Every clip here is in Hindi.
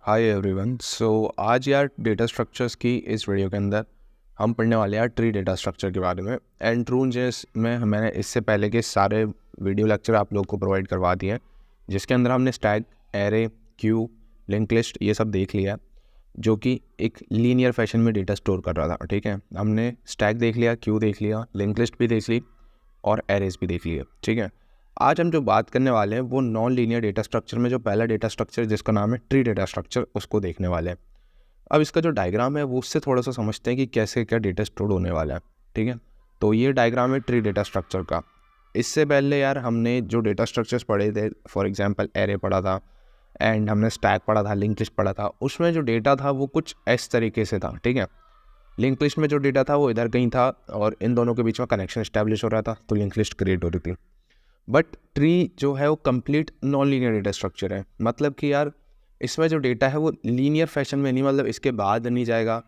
Hi everyone. आज यार डेटा स्ट्रक्चर्स की इस वीडियो के अंदर हम पढ़ने वाले हैं ट्री डेटा स्ट्रक्चर के बारे में। एंड ट्रूजेस में मैंने इससे पहले के सारे वीडियो लेक्चर आप लोग को प्रोवाइड करवा दिए हैं, जिसके अंदर हमने stack, array, Q, link list ये सब देख लिया, जो कि एक लीनियर फैशन में डेटा स्टोर कर रहा था। ठीक है, हमने स्टैक देख लिया, क्यू देख लिया, लिंक लिस्ट भी देख ली और एरेज भी देख लिए। ठीक है, आज हम जो बात करने वाले हैं वो नॉन लीनियर डेटा स्ट्रक्चर में जो पहला डेटा स्ट्रक्चर जिसका नाम है ट्री डेटा स्ट्रक्चर, उसको देखने वाले हैं। अब इसका जो डायग्राम है वो उससे थोड़ा सा समझते हैं कि कैसे क्या डेटा स्टोर होने वाला है। ठीक है, तो ये डायग्राम है ट्री डेटा स्ट्रक्चर का। इससे पहले यार हमने जो डेटा स्ट्रक्चर्स पढ़े थे, फॉर एग्जांपल एरे पढ़ा था एंड हमने स्टैक पढ़ा था, लिंक लिस्ट पढ़ा था। उसमें जो डेटा था वो कुछ इस तरीके से था। ठीक है, लिंक लिस्ट में जो डेटा था वो इधर कहीं था और इन दोनों के बीच में कनेक्शन इस्टेब्लिश हो रहा था, तो लिंक लिस्ट क्रिएट हो रही थी। बट ट्री जो है वो complete non linear data structure है। मतलब कि यार इसमें जो डेटा है वो लीनियर फैशन में नहीं, मतलब इसके बाद नहीं जाएगा,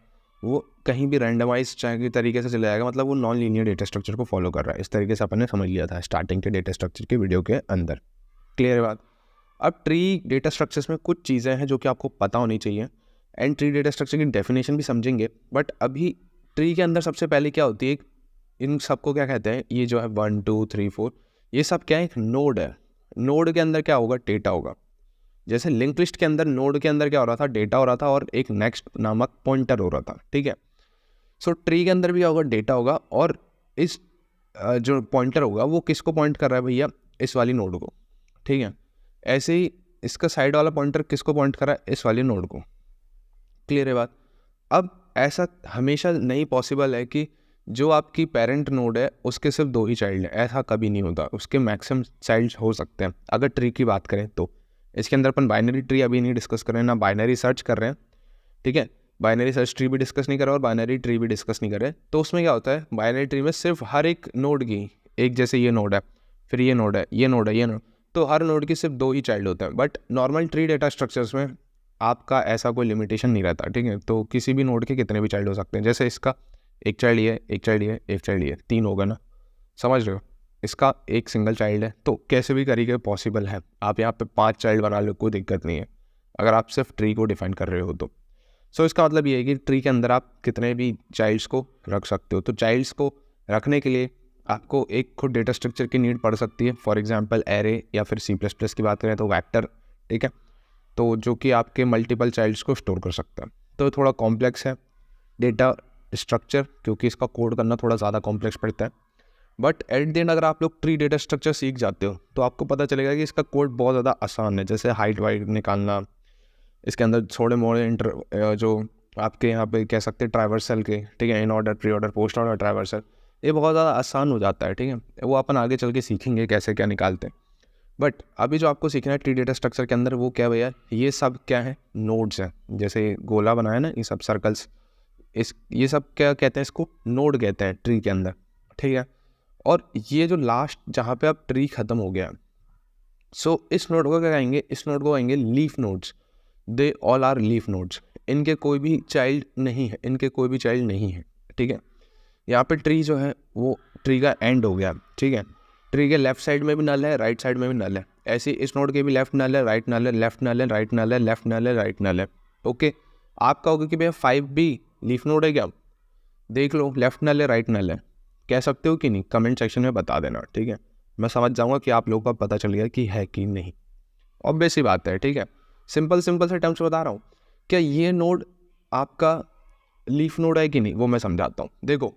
वो कहीं भी रैंडमाइज के तरीके से चला जाएगा। मतलब वो नॉन लीनियर डेटा स्ट्रक्चर को फॉलो कर रहा है। इस तरीके से अपन ने समझ लिया था स्टार्टिंग के डेटा स्ट्रक्चर के वीडियो के अंदर। क्लियर है बात। अब ट्री डेटा स्ट्रक्चर्स में कुछ चीज़ें हैं जो कि आपको पता होनी चाहिए, एंड ट्री डेटा स्ट्रक्चर की डेफिनेशन भी समझेंगे। बट अभी ट्री के अंदर सबसे पहले क्या होती है, इन सबको क्या कहते हैं, ये जो है 1 2 3 4 ये सब क्या है, एक नोड है। नोड के अंदर क्या होगा, डेटा होगा। जैसे लिंक लिस्ट के अंदर नोड के अंदर क्या हो रहा था, डेटा हो रहा था और एक नेक्स्ट नामक पॉइंटर हो रहा था। ठीक है, सो ट्री के अंदर भी होगा, डेटा होगा और इस जो पॉइंटर होगा वो किसको पॉइंट कर रहा है भैया, इस वाली नोड को। ठीक है, ऐसे ही इसका साइड वाला पॉइंटर किसको पॉइंट कर रहा है, इस वाली नोड को। क्लियर है बात। अब ऐसा हमेशा नहीं पॉसिबल है कि जो आपकी पेरेंट नोड है उसके सिर्फ 2 ही चाइल्ड हैं, ऐसा कभी नहीं होता। उसके मैक्सिमम चाइल्ड हो सकते हैं। अगर ट्री की बात करें तो इसके अंदर अपन बाइनरी ट्री अभी नहीं डिस्कस कर रहे हैं, ना बाइनरी सर्च कर रहे हैं। ठीक है, बाइनरी सर्च ट्री भी डिस्कस नहीं कर रहे और बाइनरी ट्री भी डिस्कस नहीं कर रहे। तो उसमें क्या होता है, बाइनरी ट्री में सिर्फ हर एक नोड की, एक जैसे ये नोड है, फिर ये नोड है, ये नोड है, ये नोड, तो हर नोड की सिर्फ 2 ही चाइल्ड होते हैं। But normal tree data structures में आपका ऐसा कोई लिमिटेशन नहीं रहता। ठीक है, तो किसी भी नोड के कितने भी चाइल्ड हो सकते हैं। जैसे इसका एक चाइल्ड ये, एक चाइल्ड ये, एक चाइल्ड ये, 3 होगा ना, समझ रहे हो। इसका एक सिंगल चाइल्ड है, तो कैसे भी करिए पॉसिबल है। आप यहाँ पे 5 चाइल्ड बना लो, कोई दिक्कत नहीं है, अगर आप सिर्फ ट्री को डिफाइन कर रहे हो तो। सो इसका मतलब ये है कि ट्री के अंदर आप कितने भी चाइल्ड्स को रख सकते हो। तो चाइल्ड्स को रखने के लिए आपको एक खुद डेटा स्ट्रक्चर की नीड पड़ सकती है। फॉर एग्जाम्पल एरे या फिर C++ की बात करें तो वेक्टर। ठीक है, तो जो कि आपके मल्टीपल चाइल्ड्स को स्टोर कर सकता है। तो थोड़ा कॉम्प्लेक्स है डेटा स्ट्रक्चर, क्योंकि इसका कोड करना थोड़ा ज़्यादा कॉम्प्लेक्स पड़ता है। बट एट द एंड अगर आप लोग ट्री डेटा स्ट्रक्चर सीख जाते हो तो आपको पता चलेगा कि इसका कोड बहुत ज़्यादा आसान है। जैसे हाइट वाइट निकालना, इसके अंदर थोड़े मोड़े जो आपके यहाँ पे कह सकते हैं ट्राइवर्सल के, ठीक है, in order, pre order, post order, traversal, ये बहुत ज़्यादा आसान हो जाता है। ठीक है, वो अपन आगे चल के सीखेंगे कैसे क्या निकालते हैं। बट अभी जो आपको सीखना है ट्री डेटा स्ट्रक्चर के अंदर वो क्या भैया, ये सब क्या है, नोड्स हैं। जैसे गोला बनाया ना, ये सब सर्कल्स, ये सब क्या कहते हैं, इसको नोड कहते हैं ट्री के अंदर। ठीक है, और ये जो लास्ट जहाँ पे अब ट्री ख़त्म हो गया, सो इस नोड को क्या कहेंगे, इस नोड को कहेंगे leaf nodes. They all are leaf nodes. इनके कोई भी चाइल्ड नहीं है, इनके कोई भी चाइल्ड नहीं है। ठीक है, यहाँ पे ट्री जो है वो ट्री का एंड हो गया। ठीक है, ट्री के लेफ्ट साइड में भी नल है, राइट साइड में भी नल है। ऐसे इस नोड के भी लेफ्ट नल है, राइट नल है, लेफ्ट नल है, राइट नल है, लेफ्ट नल है, राइट नल है। ओके, आप कहोगे कि भैया 5 भी लीफ नोड है क्या, देख लो लेफ्ट नल है, राइट नल है, कह सकते हो कि नहीं, कमेंट सेक्शन में बता देना। ठीक है, मैं समझ जाऊँगा कि आप लोगों का पता चल गया कि है कि नहीं। ऑब्वियस ही बात है। ठीक है, सिंपल से टर्म्स बता रहा हूँ। क्या ये नोड आपका लीफ नोड है कि नहीं, वो मैं समझाता हूँ। देखो,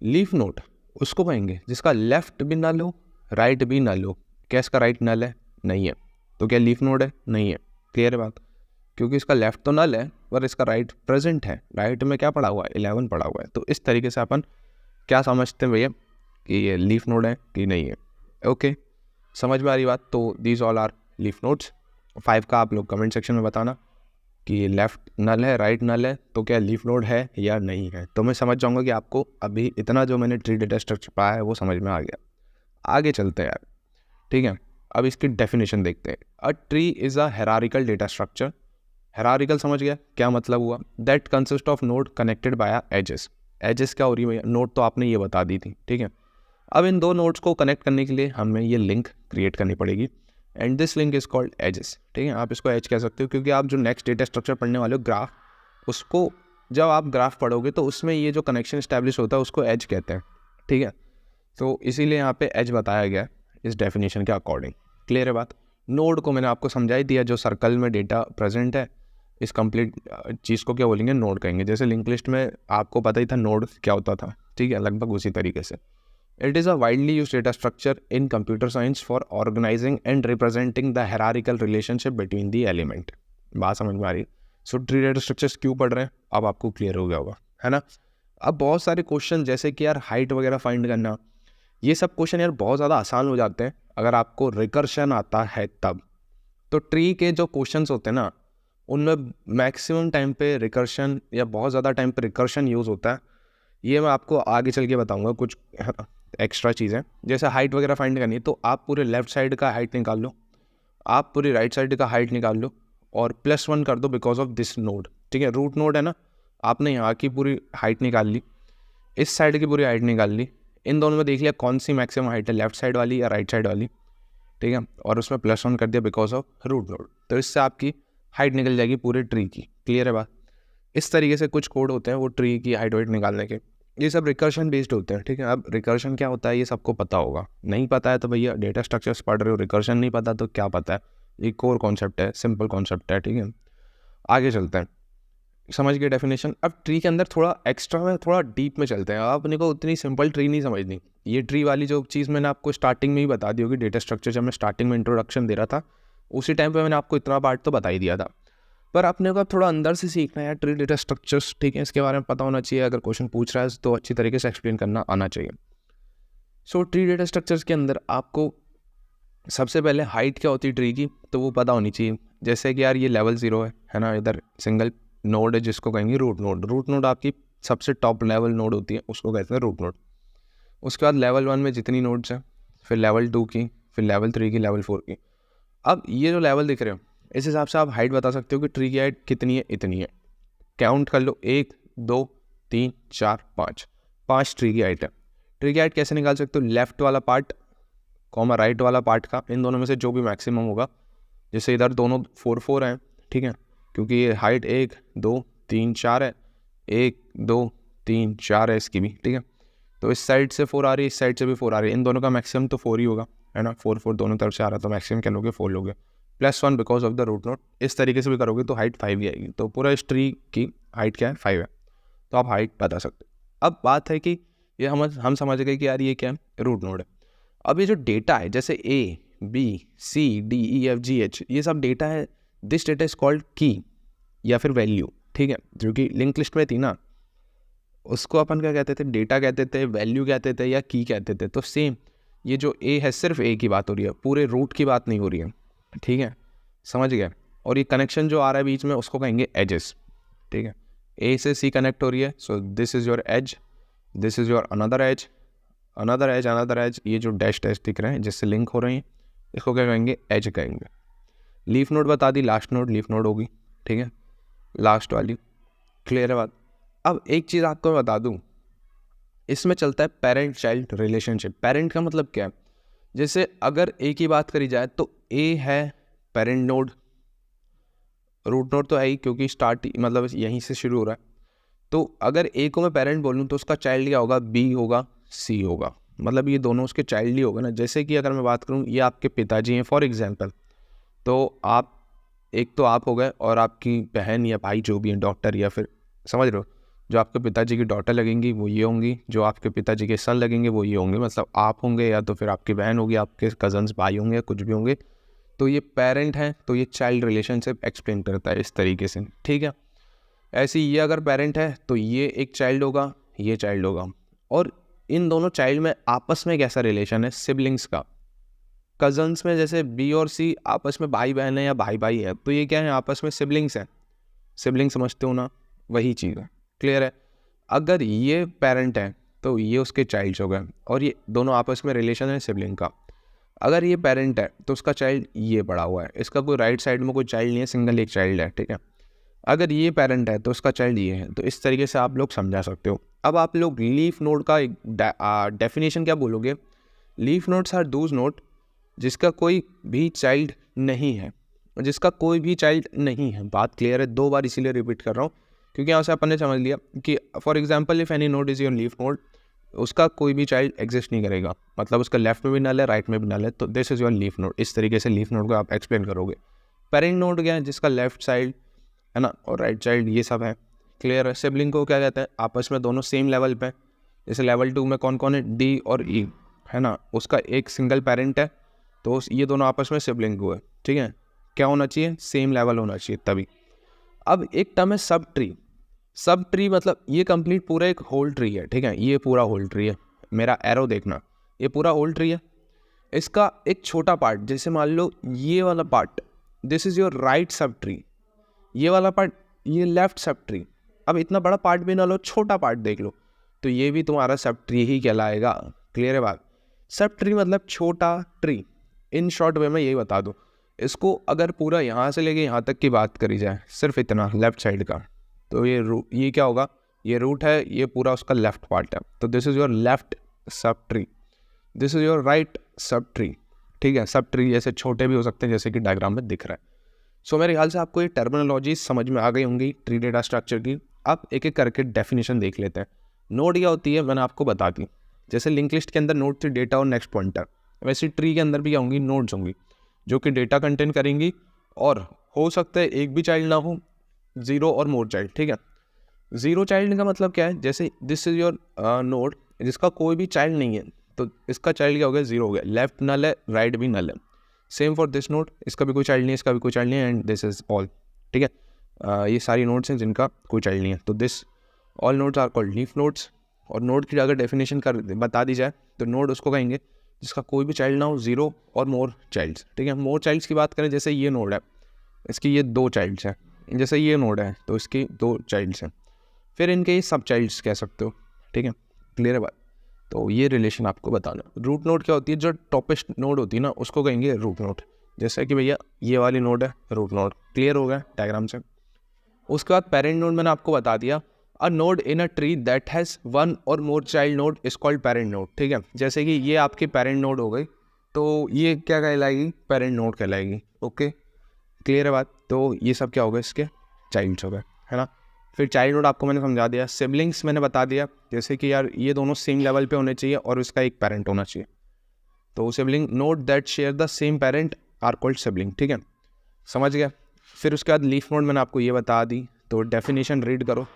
लीफ नोड उसको कहेंगे जिसका लेफ्ट भी नल हो, राइट भी नल हो। क्या इसका राइट नल है, नहीं है, तो क्या लीफ नोड है, नहीं है। क्लियर है बात, क्योंकि इसका लेफ्ट तो नल है पर इसका राइट प्रेजेंट है। राइट में क्या पड़ा हुआ है, 11 पड़ा हुआ है। तो इस तरीके से अपन क्या समझते हैं भैया कि ये लीफ नोड है कि नहीं है। ओके, समझ में आ रही बात। तो these all are leaf nodes. 5 का आप लोग कमेंट सेक्शन में बताना कि लेफ्ट नल है, राइट नल है, तो क्या लीफ नोड है या नहीं है। तो मैं समझ जाऊंगा कि आपको अभी इतना जो मैंने ट्री डेटा स्ट्रक्चर पढ़ा है वो समझ में आ गया। आगे चलते हैं यार। ठीक है, अब इसकी डेफिनेशन देखते हैं। A tree is a hierarchical data structure. Hierarchical समझ गया क्या मतलब हुआ, that consist of node connected by edges. Edges क्या हो रही है, नोड तो आपने ये बता दी थी। ठीक है, अब इन 2 नोड्स को कनेक्ट करने के लिए हमें ये लिंक क्रिएट करनी पड़ेगी। And this link is called edges. ठीक है, आप इसको एज कह सकते हो क्योंकि आप जो नेक्स्ट डेटा स्ट्रक्चर पढ़ने वाले हो ग्राफ, उसको जब आप ग्राफ पढ़ोगे तो उसमें ये जो कनेक्शन इस्टेब्लिश होता है उसको एज कहते हैं। ठीक है, तो इसीलिए यहाँ पे एज बताया गया है इस डेफिनेशन के अकॉर्डिंग। क्लियर है बात। नोड को मैंने आपको समझा ही दिया, जो सर्कल में डेटा प्रेजेंट है, इस कंप्लीट चीज़ को क्या बोलेंगे, नोड कहेंगे। जैसे लिंक लिस्ट में आपको पता ही था नोड क्या होता था। ठीक है, लगभग उसी तरीके से it is a widely use data structure in computer science for organising and representing the hierarchical relationship between the element. बात समझ में आ रही। सो ट्री डेटा स्ट्रक्चर्स क्यों पढ़ रहे हैं अब आपको क्लियर हो गया होगा, है ना। अब बहुत सारे क्वेश्चन जैसे कि यार हाइट वगैरह फाइंड करना, ये सब क्वेश्चन यार बहुत ज़्यादा आसान हो जाते हैं अगर आपको रिकर्शन आता है तब। तो ट्री के जो क्वेश्चंस होते हैं ना, उनमें मैक्सिमम टाइम पे रिकर्शन या बहुत ज़्यादा टाइम पे रिकर्शन यूज़ होता है। ये मैं आपको आगे चल के बताऊंगा कुछ एक्स्ट्रा चीज़ें। जैसे हाइट वगैरह फाइंड करनी है तो आप पूरे लेफ्ट साइड का हाइट निकाल लो, आप पूरी राइट साइड का हाइट निकाल लो और +1 कर दो बिकॉज ऑफ दिस नोड। ठीक है, रूट नोड है ना, आपने यहाँ की पूरी हाइट निकाल ली, इस साइड की पूरी हाइट निकाल ली, इन दोनों में देख लिया कौन सी मैक्सिमम हाइट है, लेफ्ट साइड वाली या राइट साइड वाली। ठीक है, और उसमें +1 कर दिया बिकॉज ऑफ रूट नोड, तो इससे आपकी हाइट निकल जाएगी पूरे ट्री की। क्लियर है बात। इस तरीके से कुछ कोड होते हैं वो ट्री की हाइट वाइट निकालने के, ये सब रिकर्शन बेस्ड होते हैं। ठीक है, अब रिकर्शन क्या होता है ये सबको पता होगा, नहीं पता है तो भैया डेटा स्ट्रक्चर्स पढ़ रहे हो, रिकर्शन नहीं पता तो क्या पता है। ये कोर कॉन्सेप्ट है, सिंपल कॉन्सेप्ट है। ठीक है, आगे चलते हैं, समझ गए डेफिनेशन। अब ट्री के अंदर थोड़ा एक्स्ट्रा में, थोड़ा डीप में चलते हैं। अपने को उतनी सिंपल ट्री नहीं समझनी। ये ट्री वाली जो चीज़ मैंने आपको स्टार्टिंग में ही बता दी होगी, डेटा स्ट्रक्चर जब मैं स्टार्टिंग में इंट्रोडक्शन दे रहा था उसी टाइम पे मैंने आपको इतना पार्ट तो बता ही दिया था, पर अपने को अब थोड़ा अंदर से सीखना है यार ट्री डेटा स्ट्रक्चर्स। ठीक है, इसके बारे में पता होना चाहिए, अगर क्वेश्चन पूछ रहा है तो अच्छी तरीके से एक्सप्लेन करना आना चाहिए। सो ट्री डेटा स्ट्रक्चर्स के अंदर आपको सबसे पहले हाइट क्या होती है ट्री की तो वो पता होनी चाहिए। जैसे कि यार ये लेवल 0 है ना, इधर सिंगल नोड है जिसको कहेंगे रूट नोड। रूट नोड आपकी सबसे टॉप लेवल नोड होती है, उसको कहते हैं रूट नोड। उसके बाद लेवल 1 में जितनी नोड्स हैं, फिर लेवल 2 की, फिर लेवल 3 की, लेवल 4 की। अब ये जो लेवल दिख रहे हो इस हिसाब से आप हाइट बता सकते हो कि ट्री की हाइट कितनी है, इतनी है। काउंट कर लो, 1 2 3 4 5, 5 ट्री की हाइट है। ट्री की हाइट कैसे निकाल सकते हो, लेफ्ट वाला पार्ट कॉमा राइट वाला पार्ट का, इन दोनों में से जो भी मैक्सिमम होगा। जैसे इधर दोनों 4 4 हैं, ठीक है, क्योंकि ये हाइट 1 2 3 4 है, 1 2 3 4 है इसकी भी। ठीक है, तो इस साइड से 4 आ रही है, इस साइड से भी 4 आ रही है, इन दोनों का मैक्सिमम तो 4 ही होगा, है ना। 4 4 दोनों तरफ से आ रहा है तो मैक्सिमम क्या लोगे, 4 लोगे, +1 because of the root node. इस तरीके से भी करोगे तो हाइट 5 ही आएगी। तो पूरा इस ट्री की हाइट क्या है, 5 है, तो आप हाइट बता सकते हो। अब बात है कि ये हम समझ गए कि यार ये क्या है, रूट नोड है। अब ये जो डेटा है जैसे ABCDEFGH ये सब डेटा है, दिस डेटा इज कॉल्ड की या फिर वैल्यू। ठीक है, जो कि लिंक लिस्ट में थी ना, उसको अपन क्या कहते थे, डेटा कहते थे, वैल्यू कहते थे या की कहते थे। तो सेम ये जो A है सिर्फ A की बात हो रही है, पूरे रूट की बात नहीं हो रही है। ठीक है, समझ गए। और ये कनेक्शन जो आ रहा है बीच में उसको कहेंगे एजेस। ठीक है, A से C कनेक्ट हो रही है, so this is your edge, this is your another edge, another edge, another edge. ये जो डैश डैश दिख रहे हैं जिससे लिंक हो रही हैं इसको क्या कहेंगे, एज कहेंगे। लीफ नोड बता दी, लास्ट नोड लीफ नोड होगी। ठीक है, लास्ट वाली। क्लियर है बात। अब एक चीज़ आपको मैं बता दूं, इसमें चलता है पेरेंट चाइल्ड रिलेशनशिप। पेरेंट का मतलब क्या है, जैसे अगर ए की बात करी जाए तो ए है पेरेंट नोड, रूट नोड तो है ही क्योंकि स्टार्ट मतलब यहीं से शुरू हो रहा है। तो अगर ए को मैं पेरेंट बोलूँ तो उसका चाइल्ड क्या होगा, बी होगा, सी होगा, मतलब ये दोनों उसके चाइल्ड ही होगा ना। जैसे कि अगर मैं बात करूँ ये आपके पिताजी हैं फॉर एग्जांपल, तो आप एक तो आप हो गए और आपकी बहन या भाई जो भी है, डॉटर या फिर समझ रहे हो, जो आपके पिताजी की डॉटर लगेंगी वो ये होंगी, जो आपके पिताजी के सन लगेंगे वो ये होंगे, मतलब आप होंगे या तो फिर आपकी बहन होगी, आपके कजन्स भाई होंगे, कुछ भी होंगे। तो ये पेरेंट हैं, तो ये चाइल्ड रिलेशनशिप एक्सप्लेन करता है इस तरीके से। ठीक है, ऐसे ये अगर पेरेंट है तो ये एक चाइल्ड होगा, ये चाइल्ड होगा, और इन दोनों चाइल्ड में आपस में कैसा रिलेशन है, सिबलिंग्स का। कजन्स में जैसे बी और सी आपस में भाई बहन है या भाई भाई है, तो ये क्या है, आपस में सिबलिंग्स हैं। सिबलिंग समझते हो ना, वही चीज़ है। क्लियर है। अगर ये पेरेंट है तो ये उसके चाइल्ड्स हो गए, और ये दोनों आपस में रिलेशन है सिबलिंग का। अगर ये पेरेंट है तो उसका चाइल्ड ये पड़ा हुआ है, इसका कोई राइट साइड में कोई चाइल्ड नहीं है, सिंगल एक चाइल्ड है। ठीक है, अगर ये पेरेंट है तो उसका चाइल्ड ये है। तो इस तरीके से आप लोग समझा सकते हो। अब आप लोग लीफ नोड का एक डेफिनेशन क्या बोलोगे, leaf nodes are those node जिसका कोई भी चाइल्ड नहीं है, जिसका कोई भी चाइल्ड नहीं है। बात क्लियर है, 2 बार इसीलिए रिपीट कर रहा हूँ क्योंकि यहाँ से अपन ने समझ लिया कि for example if any node is your leaf node, उसका कोई भी चाइल्ड एग्जिस्ट नहीं करेगा, मतलब उसका लेफ्ट में भी नल है, राइट में भी नल है, तो this is your leaf node. इस तरीके से लीफ नोड को आप एक्सप्लेन करोगे। पेरेंट नोड क्या है, जिसका लेफ्ट साइड है ना और राइट चाइल्ड ये सब है। क्लियर है। सिबलिंग को क्या कहते हैं, आपस में दोनों सेम लेवल पे, जैसे लेवल 2 में कौन कौन है, डी और ई है ना, उसका एक सिंगल पेरेंट है, तो ये दोनों आपस में सिबलिंग को है। ठीक है, क्या होना चाहिए, सेम लेवल होना चाहिए तभी। अब एक टर्म है सब ट्री। सब ट्री मतलब ये कंप्लीट पूरा एक होल ट्री है। ठीक है, ये पूरा होल ट्री है, मेरा एरो देखना, ये पूरा होल ट्री है। इसका एक छोटा पार्ट, जैसे मान लो ये वाला part, this is your right sub tree, ये वाला पार्ट ये लेफ्ट सब ट्री। अब इतना बड़ा पार्ट भी ना लो, छोटा पार्ट देख लो, तो ये भी तुम्हारा सब ट्री ही कहलाएगा। क्लियर है बात। सब ट्री मतलब छोटा ट्री। इन शॉर्ट वे में यही बता दूँ, इसको अगर पूरा यहाँ से लेके यहाँ तक की बात करी जाए, सिर्फ इतना लेफ्ट साइड का, तो ये क्या होगा, ये रूट है, ये पूरा उसका लेफ्ट पार्ट है, तो this is your left sub tree, this is your right sub tree. ठीक है, सब ट्री जैसे छोटे भी हो सकते हैं, जैसे कि डायग्राम में दिख रहा है। सो मेरे ख्याल से आपको ये टर्मिनोलॉजी समझ में आ गई होंगी ट्री डेटा स्ट्रक्चर की। अब एक एक करके डेफिनेशन देख लेते हैं। नोड क्या होती है मैंने आपको बता दी, जैसे लिंक लिस्ट के अंदर नोड थी डेटा और नेक्स्ट पॉइंटर, वैसे ट्री के अंदर भी क्या होंगी, नोड्स होंगी जो कि डेटा कंटेन करेंगी, और हो सकता है एक भी चाइल्ड ना हो, 0 और मोर चाइल्ड। ठीक है, 0 चाइल्ड का मतलब क्या है, जैसे दिस इज योर नोड जिसका कोई भी चाइल्ड नहीं है, तो इसका चाइल्ड क्या हो गया, 0 हो गया, लेफ्ट नल है, राइट भी नल है। सेम फॉर दिस नोड, इसका भी कोई चाइल्ड नहीं है, इसका भी कोई चाइल्ड नहीं है, एंड दिस इज ऑल। ठीक है, ये सारी नोड्स हैं जिनका कोई चाइल्ड नहीं है, तो this all nodes are called leaf nodes. और नोड की अगर डेफिनेशन कर बता दी जाए तो नोड उसको कहेंगे जिसका कोई भी चाइल्ड ना हो, 0 और मोर चाइल्ड्स। ठीक है, मोर चाइल्ड्स की बात करें, जैसे ये नोड है, इसकी ये 2 चाइल्ड्स हैं, जैसे ये नोड है तो इसकी 2 चाइल्ड्स हैं, फिर इनके ये सब चाइल्ड्स कह सकते हो। ठीक है, क्लियर है बात। तो ये रिलेशन आपको बताना। रूट नोड क्या होती है, जो टॉपेस्ट नोड होती है ना उसको कहेंगे रूट नोड, जैसे कि भैया ये वाली नोड है रूट नोड। क्लियर हो गया डायग्राम से। उसके बाद पेरेंट नोड मैंने आपको बता दिया, a node in a tree that has 1 or more child node is called parent node. ठीक है, जैसे कि ये आपकी पेरेंट नोड हो गई, तो ये क्या कहलाएगी, पेरेंट नोड कहलाएगी। ओके, क्लियर है बात। तो ये सब क्या हो गए, इसके चाइल्ड्स हो गए, है ना। फिर चाइल्ड नोड आपको मैंने समझा दिया। सिबलिंग्स मैंने बता दिया, जैसे कि यार ये दोनों सेम लेवल पे होने चाहिए और इसका एक पेरेंट होना चाहिए, तो sibling node that share the same parent are called sibling. ठीक है, समझ गया। फिर उसके बाद लीफ नोड मैंने आपको ये बता दी, तो डेफिनेशन रीड करो।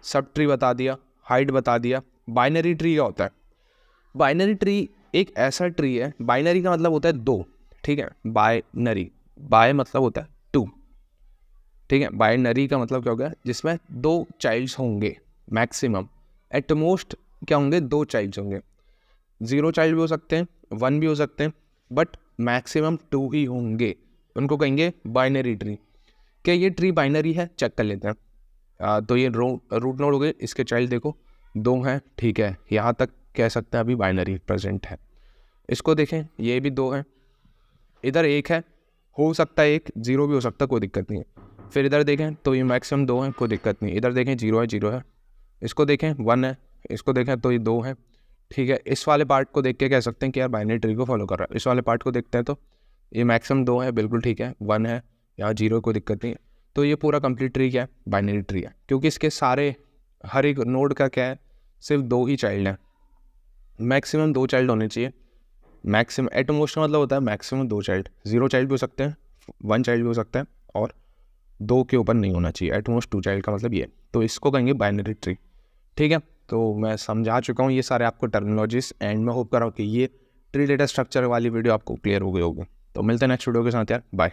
सब ट्री बता दिया, हाइट बता दिया। बाइनरी ट्री क्या होता है, बाइनरी ट्री एक ऐसा ट्री है, बाइनरी का मतलब होता है 2। ठीक है, बाइनरी, बाय मतलब होता है 2। ठीक है, बाइनरी का मतलब क्या हो गया, जिसमें 2 चाइल्ड्स होंगे मैक्सिमम, एट मोस्ट क्या होंगे, 2 चाइल्ड्स होंगे। 0 चाइल्ड भी हो सकते हैं, 1 भी हो सकते हैं, बट मैक्सिमम 2 ही होंगे, उनको कहेंगे बाइनरी ट्री। क्या ये ट्री बाइनरी है, चेक कर लेते हैं। तो ये रूट नोड हो गए, इसके चाइल्ड देखो 2 हैं। ठीक है, यहाँ तक कह सकते हैं अभी बाइनरी प्रेजेंट है। इसको देखें, ये भी 2 हैं, इधर 1 है, हो सकता है 1, 0 भी हो सकता है, कोई दिक्कत नहीं है। फिर इधर देखें तो ये मैक्सिमम 2 हैं, कोई दिक्कत नहीं। इधर देखें 0 है, 0 है। इसको देखें 1 है, इसको देखें तो ये 2 है। ठीक है, इस वाले पार्ट को देख के कह सकते हैं कि यार बाइनरी ट्री को फॉलो कर रहा है। इस वाले पार्ट को देखते हैं तो ये मैक्सिमम 2 है, बिल्कुल ठीक है, 1 है, यहाँ 0, कोई दिक्कत नहीं है। तो ये पूरा कंप्लीट ट्री क्या है, बाइनरी ट्री है, क्योंकि इसके सारे हर एक नोड का क्या है, सिर्फ 2 ही चाइल्ड हैं। मैक्सिमम 2 चाइल्ड होने चाहिए, मैक्सिमम एटमोस्ट मतलब होता है मैक्सिमम 2 चाइल्ड। 0 चाइल्ड भी हो सकते हैं, 1 चाइल्ड भी हो सकता है, और 2 के ऊपर नहीं होना चाहिए। एटमोस्ट 2 चाइल्ड का मतलब ये, तो इसको कहेंगे बाइनरी ट्री। ठीक है, तो मैं समझा चुका हूँ ये सारे आपको टर्मिनोलॉजीज, एंड मैं होप कर रहा हूँ कि ये ट्री डेटा स्ट्रक्चर वाली वीडियो आपको क्लियर हो गई होगी। तो मिलते हैं नेक्स्ट वीडियो के साथ यार, बाय।